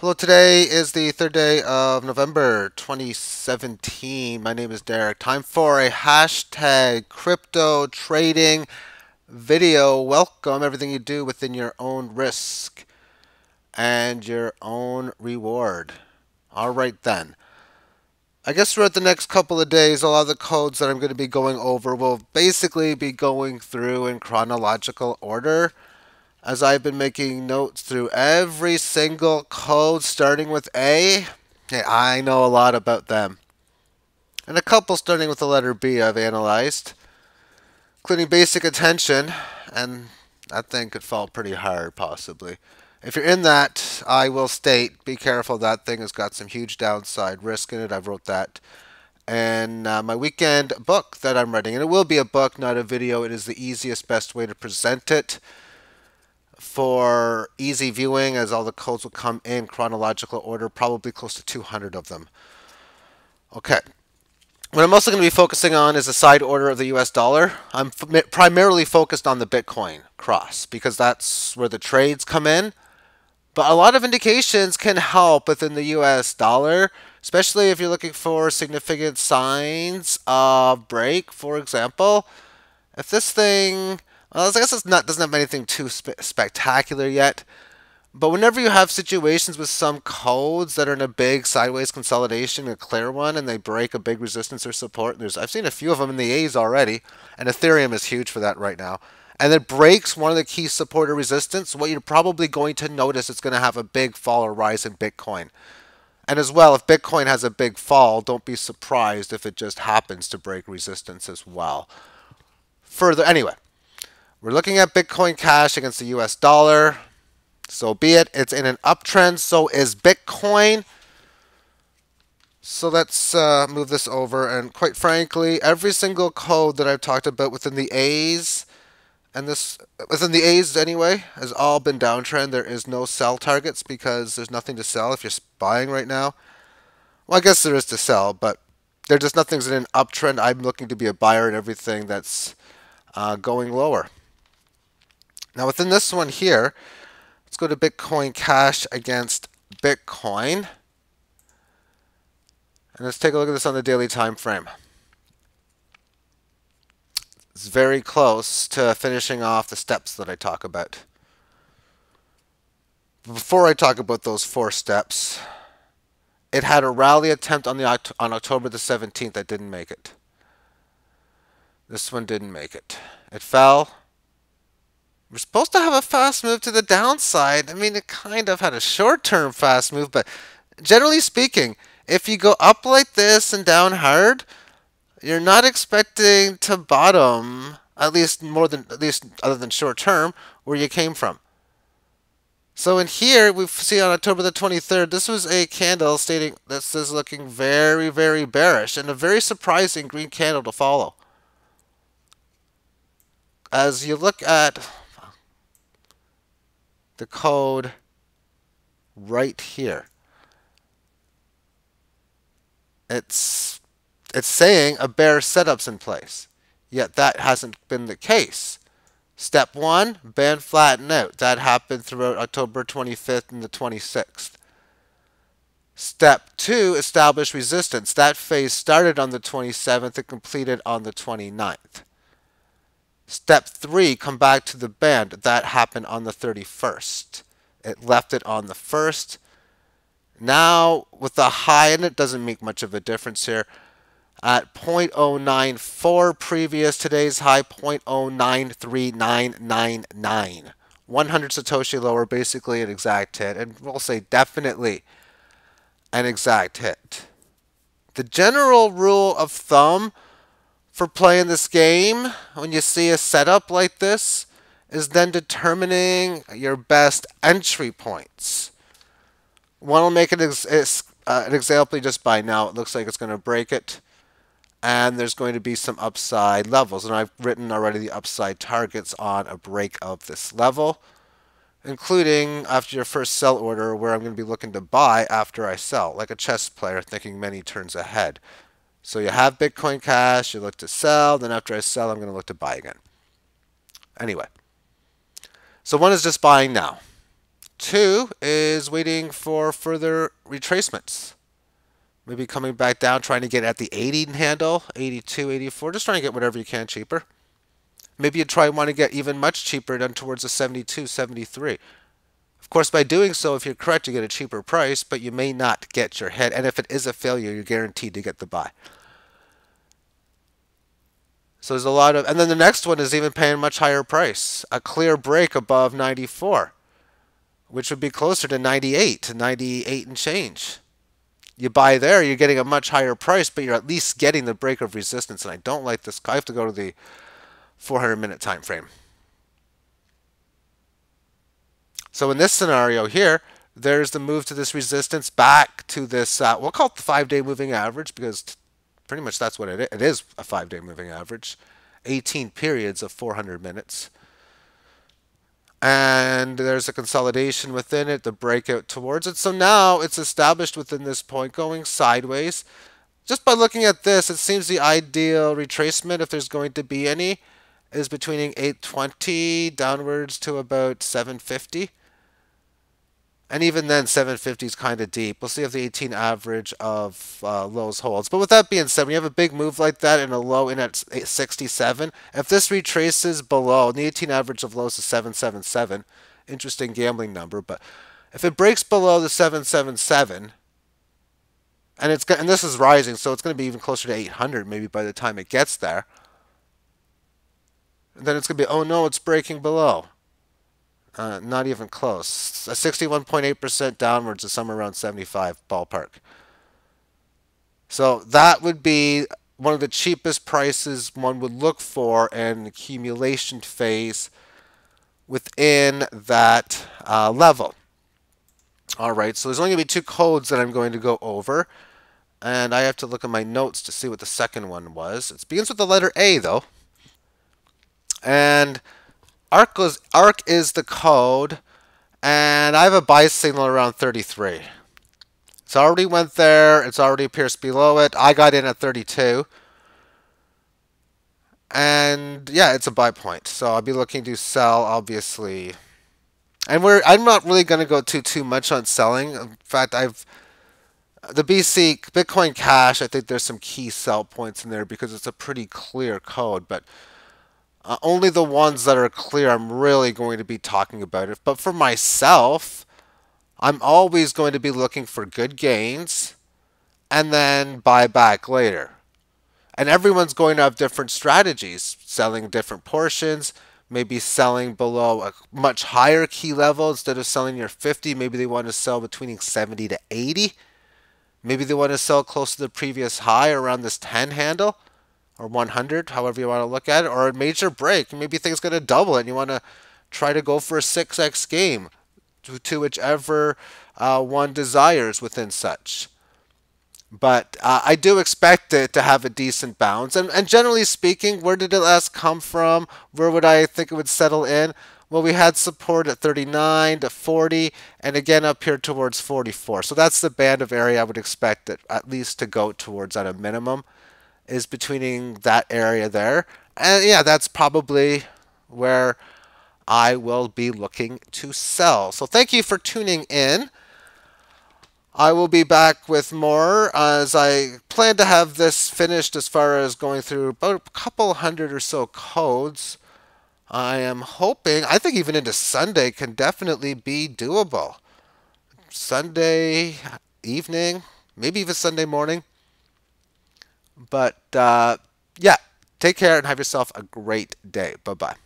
Hello, today is the third day of November 2017. My name is Derek. Time for a hashtag crypto trading video. Welcome everything you do within your own risk and your own reward. All right, then. I guess throughout the next couple of days, a lot of the codes that I'm going to be going over will basically be going through in chronological order, as I've been making notes through every single code starting with A. Hey, I know a lot about them. And a couple starting with the letter B I've analyzed, including basic attention, and that thing could fall pretty hard, possibly. If you're in that, I will state, be careful, that thing has got some huge downside risk in it. I've wrote that. And my weekend book that I'm writing, and it will be a book, not a video. It is the easiest, best way to present it for easy viewing, as all the codes will come in chronological order, probably close to 200 of them. Okay. What I'm also going to be focusing on is the side order of the US dollar. I'm primarily focused on the Bitcoin cross because that's where the trades come in. But a lot of indications can help within the US dollar, especially if you're looking for significant signs of break, for example. If this thing, well, I guess doesn't have anything too spectacular yet. But whenever you have situations with some codes that are in a big sideways consolidation, a clear one, and they break a big resistance or support, I've seen a few of them in the A's already, and Ethereum is huge for that right now. And it breaks one of the key support or resistance, what you're probably going to notice it's going to have a big fall or rise in Bitcoin. And as well, if Bitcoin has a big fall, don't be surprised if it just happens to break resistance as well. Further, anyway, we're looking at Bitcoin Cash against the US dollar. So be it. It's in an uptrend. So is Bitcoin. So let's move this over. And quite frankly, every single code that I've talked about within the A's, and this within the A's anyway, has all been downtrend. There is no sell targets because there's nothing to sell if you're buying right now. Well, I guess there is to sell, but there's just nothing's in an uptrend. I'm looking to be a buyer in everything that's going lower. Now within this one here, let's go to Bitcoin Cash against Bitcoin. And let's take a look at this on the daily time frame. It's very close to finishing off the steps that I talk about. Before I talk about those 4 steps, it had a rally attempt on October the 17th that didn't make it. This one didn't make it. It fell. We're supposed to have a fast move to the downside. I mean, it kind of had a short-term fast move, but generally speaking, if you go up like this and down hard, you're not expecting to bottom, at least other than short-term, where you came from. So in here, we see on October the 23rd, this was a candle stating this is looking very, very bearish and a very surprising green candle to follow. As you look at the code right here, it's saying a bear setup's in place, yet that hasn't been the case. Step 1, band flatten out. That happened throughout October 25th and the 26th. Step 2, establish resistance. That phase started on the 27th and completed on the 29th. Step 3, come back to the band. That happened on the 31st. It left it on the 1st. Now, with the high, and it doesn't make much of a difference here, at 0.094 previous, today's high 0.093999. 100 satoshi lower, basically an exact hit, and we'll say definitely an exact hit. The general rule of thumb for playing this game, when you see a setup like this, is then determining your best entry points. One will make an example just by now. It looks like it's going to break it, and there's going to be some upside levels. And I've written already the upside targets on a break of this level, including after your first sell order, where I'm going to be looking to buy after I sell, like a chess player thinking many turns ahead. So you have Bitcoin Cash, you look to sell, then after I sell, I'm going to look to buy again. Anyway, so one is just buying now. 2 is waiting for further retracements. Maybe coming back down, trying to get at the 80 handle, 82, 84, just trying to get whatever you can cheaper. Maybe you want to get even much cheaper, down towards the 72, 73. Of course, by doing so, if you're correct, you get a cheaper price, but you may not get your hit. And if it is a failure, you're guaranteed to get the buy. So there's a lot of, and then the next one is even paying a much higher price. A clear break above 94, which would be closer to 98, 98 and change. You buy there, you're getting a much higher price, but you're at least getting the break of resistance. And I don't like this. I have to go to the 400-minute time frame. So in this scenario here, there's the move to this resistance back to this, we'll call it the 5-day moving average, because pretty much that's what it is. It is a 5-day moving average. 18 periods of 400 minutes. And there's a consolidation within it, the breakout towards it. So now it's established within this point, going sideways. Just by looking at this, it seems the ideal retracement, if there's going to be any, is between 820 downwards to about 750. And even then, 750 is kind of deep. We'll see if the 18 average of lows holds. But with that being said, when you have a big move like that and a low in at 67, if this retraces below, and the 18 average of lows is 777, interesting gambling number, but if it breaks below the 777, and this is rising, so it's going to be even closer to 800 maybe by the time it gets there, and then it's going to be, oh no, it's breaking below. Not even close. A 61.8% downwards is somewhere around 75 ballpark. So that would be one of the cheapest prices one would look for in accumulation phase within that level. All right, so there's only going to be 2 codes that I'm going to go over. And I have to look at my notes to see what the second one was. It begins with the letter A, though. And Ark is the code, and I have a buy signal around 33. It's already went there. It's already pierced below it. I got in at 32. And yeah, it's a buy point. So I'll be looking to sell, obviously. And I'm not really going to go too much on selling. In fact, the Bitcoin Cash, I think there's some key sell points in there because it's a pretty clear code, but only the ones that are clear I'm really going to be talking about it. But for myself, I'm always going to be looking for good gains and then buy back later. And everyone's going to have different strategies, selling different portions, maybe selling below a much higher key level instead of selling your 50. Maybe they want to sell between 70 to 80. Maybe they want to sell close to the previous high around this 10 handle. Or 100, however you want to look at it, or a major break. Maybe things going to double it and you want to try to go for a 6x game to whichever one desires within such. But I do expect it to have a decent bounce. And generally speaking, where did it last come from? Where would I think it would settle in? Well, we had support at 39 to 40, and again up here towards 44. So that's the band of area I would expect it at least to go towards at a minimum, is between that area there. And yeah, that's probably where I will be looking to sell. So thank you for tuning in. I will be back with more as I plan to have this finished as far as going through about a couple hundred or so codes. I am hoping, I think even into Sunday can definitely be doable. Sunday evening, maybe even Sunday morning. But yeah, take care and have yourself a great day. Bye-bye.